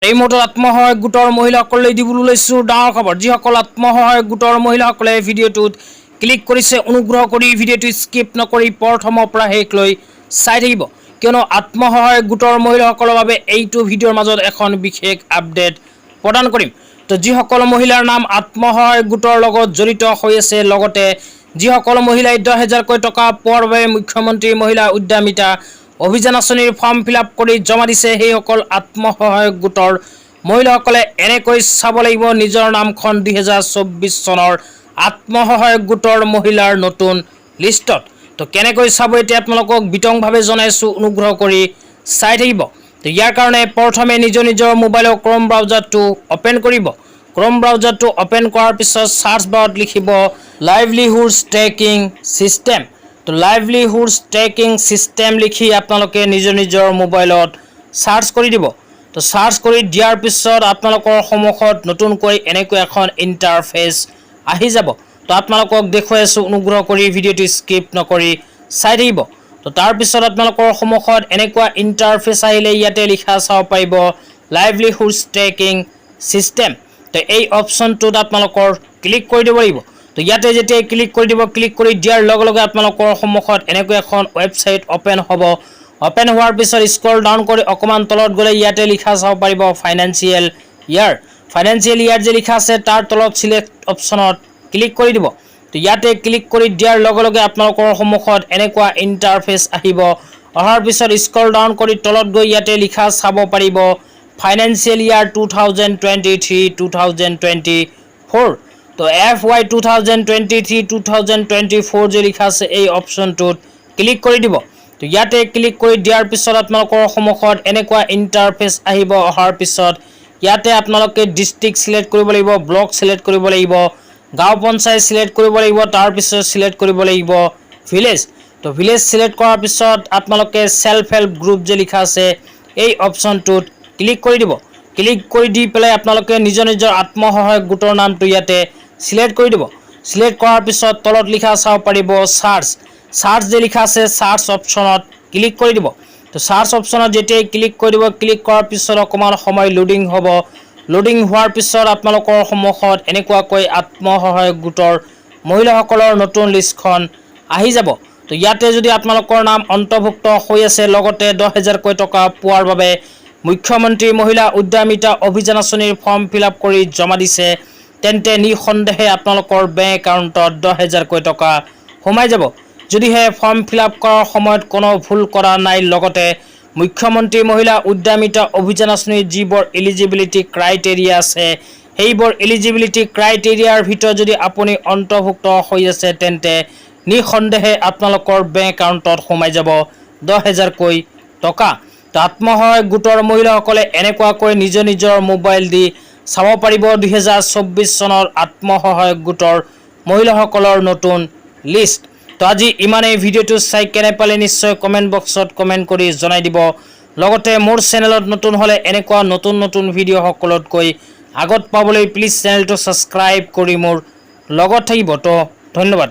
এই মুহূৰ্তত আত্মসহায়ক গোটৰ মহিলাসকললৈ দিবলৈ লৈছোঁ ডাঙৰ খবৰ। যিসকল আত্মসহায়ক গোটৰ মহিলাসকলে ভিডিঅ'টোত ক্লিক কৰিছে, অনুগ্ৰহ কৰি ভিডিঅ'টো স্কিপ নকৰি প্ৰথমৰ পৰা শেষলৈ চাই থাকিব, কিয়নো আত্মসহায়ক গোটৰ মহিলাসকলৰ বাবে এইটো ভিডিঅ'ৰ মাজত এখন বিশেষ আপডেট প্ৰদান কৰিম। তো যিসকল মহিলাৰ নাম আত্মসহায়ক গোটৰ লগত জড়িত হৈ আছে, লগতে যিসকল মহিলাই 10,000কৈ টকা পোৱাৰ বাবে মুখ্যমন্ত্ৰী মহিলা উদ্যমিতা অভিযান আঁচনিৰ ফৰ্ম ফিল-আপ কৰি জমা দিছে, সেইসকল আত্মসহায়ক গোটৰ মহিলাসকলে এনেকৈ চাব লাগিব নিজৰ নামখন 2024 চনৰ আত্মসহায়ক গোটৰ মহিলাৰ নতুন লিষ্টত। তো কেনেকৈ চাব এতিয়া আপোনালোকক বিতংভাৱে জনাইছোঁ, অনুগ্ৰহ কৰি চাই থাকিব। তো ইয়াৰ কাৰণে প্ৰথমে নিজৰ মোবাইলৰ ক্ৰম ব্ৰাউজাৰটো অপেন কৰিব। ক্ৰম ব্ৰাউজাৰটো অপেন কৰাৰ পিছত সাৰ্চ বাৰত লিখিব লাইভলিহুড ট্ৰেকিং চিষ্টেম। তো লাইভলিহুড ট্ৰেকিং চিষ্টেম লিখি আপোনালোকে নিজৰ মোবাইলত সাৰ্চ কৰি দিব। তো সাৰ্চ কৰি দিয়াৰ পিছত আপোনালোকৰ সন্মুখত নতুনকৈ এনেকৈ এখন ইণ্টাৰফেচ আহি যাব। তো আপোনালোকক দেখুৱাই আছোঁ, অনুগ্ৰহ কৰি ভিডিঅ'টো স্কিপ নকৰি চাই থাকিব। তো তাৰপিছত আপোনালোকৰ সন্মুখত এনেকুৱা ইণ্টাৰফেচ আহিলে ইয়াতে লিখা চাব পাৰিব লাইভলিহুড ট্ৰেকিং চিষ্টেম। তো এই অপশ্যনটোত আপোনালোকৰ ক্লিক কৰি দিব লাগিব। তো ইয়াতে যেতিয়া ক্লিক কৰি দিব, ক্লিক কৰি দিয়াৰ লগে লগে আপোনালোকৰ সন্মুখত এনেকৈ এখন ৱেবছাইট অপেন হ'ব। অপেন হোৱাৰ পিছত স্ক্ৰল ডাউন কৰি অকণমান তলত গ'লে ইয়াতে লিখা চাব পাৰিব ফাইনেন্সিয়েল ইয়াৰ। ফাইনেন্সিয়েল ইয়াৰ যে লিখা আছে তাৰ তলত চিলেক্ট অপশ্যনত ক্লিক কৰি দিব। তো ইয়াতে ক্লিক কৰি দিয়াৰ লগে লগে আপোনালোকৰ সন্মুখত এনেকুৱা ইণ্টাৰফেচ আহিব। অহাৰ পিছত স্ক্ৰল ডাউন কৰি তলত গৈ ইয়াতে লিখা চাব পাৰিব ফাইনেন্সিয়েল ইয়াৰ 2023-2024। তো FY 2023-2024 যে লিখা আছে এই অপশ্যনটোত ক্লিক কৰি দিব। তো ইয়াতে ক্লিক কৰি দিয়াৰ পিছত আপোনালোকৰ সন্মুখত এনেকুৱা ইণ্টাৰফেচ আহিব। অহাৰ পিছত ইয়াতে আপোনালোকে ডিষ্ট্ৰিক্ট চিলেক্ট কৰিব লাগিব, ব্লক চিলেক্ট কৰিব লাগিব, গাঁও পঞ্চায়ত চিলেক্ট কৰিব লাগিব, তাৰপিছত চিলেক্ট কৰিব লাগিব ভিলেজ। তো ভিলেজ চিলেক্ট কৰাৰ পিছত আপোনালোকে সেল্ফ হেল্প গ্ৰুপ যে লিখা আছে এই অপশ্যনটোত ক্লিক কৰি দিব। ক্লিক কৰি দি পেলাই আপোনালোকে নিজৰ আত্মসহায়ক গোটৰ নামটো ইয়াতে চিলেক্ট কৰি দিব। চিলেক্ট কৰাৰ পিছত তলত লিখা চাব পাৰিব সাৰ্চ যে লিখা আছে সাৰ্চ অপশ্যনত ক্লিক কৰি দিব। তো সাৰ্চ অপশ্যনত যেতিয়াই ক্লিক কৰি দিব, ক্লিক কৰাৰ পিছত অকণমান সময় লোডিং হ'ব। লোডিং হোৱাৰ পিছত আপোনালোকৰ সন্মুখত এনেকুৱাকৈ আত্মসহায়ক গোটৰ মহিলাসকলৰ নতুন লিষ্টখন আহি যাব। তো ইয়াতে যদি আপোনালোকৰ নাম অন্তৰ্ভুক্ত হৈ আছে, লগতে 10,000কৈ টকা পোৱাৰ বাবে মুখ্যমন্ত্ৰী মহিলা উদ্যমিতা অভিযান আঁচনিৰ ফৰ্ম ফিল-আপ কৰি জমা দিছে, তেন্তে নিঃসন্দেহে আপোনালোকৰ বেংক একাউণ্টত 10,000কৈ টকা সোমাই যাব। যদিহে ফৰ্ম ফিল-আপ কৰাৰ সময়ত কোনো ভুল কৰা নাই, লগতে মুখ্যমন্ত্ৰী মহিলা উদ্যমিতা অভিযান আঁচনিৰ যিবোৰ এলিজিবিলিটি ক্ৰাইটেৰিয়া আছে, সেইবোৰ এলিজিবিলিটি ক্ৰাইটেৰিয়াৰ ভিতৰত যদি আপুনি অন্তৰ্ভুক্ত হৈ আছে, তেন্তে নিঃসন্দেহে আপোনালোকৰ বেংক একাউণ্টত সোমাই যাব 10,000কৈ টকা। তো আত্মসহায়ক গোটৰ মহিলাসকলে এনেকুৱাকৈ নিজৰ মোবাইল দি চাব পাৰিব 2024 চনৰ আত্মসহায়ক গোটৰ মহিলাসকলৰ নতুন লিষ্ট। তো আজি ইমানেই। ভিডিঅ'টো চাই কেনে পালে নিশ্চয় কমেণ্ট বক্সত কমেণ্ট কৰি জনাই দিব। লগতে মোৰ চেনেলত নতুন হ'লে এনেকুৱা নতুন ভিডিঅ' সকলোতকৈ আগত পাবলৈ প্লিজ চেনেলটো ছাবস্ক্ৰাইব কৰি মোৰ লগত থাকিব। তো ধন্যবাদ।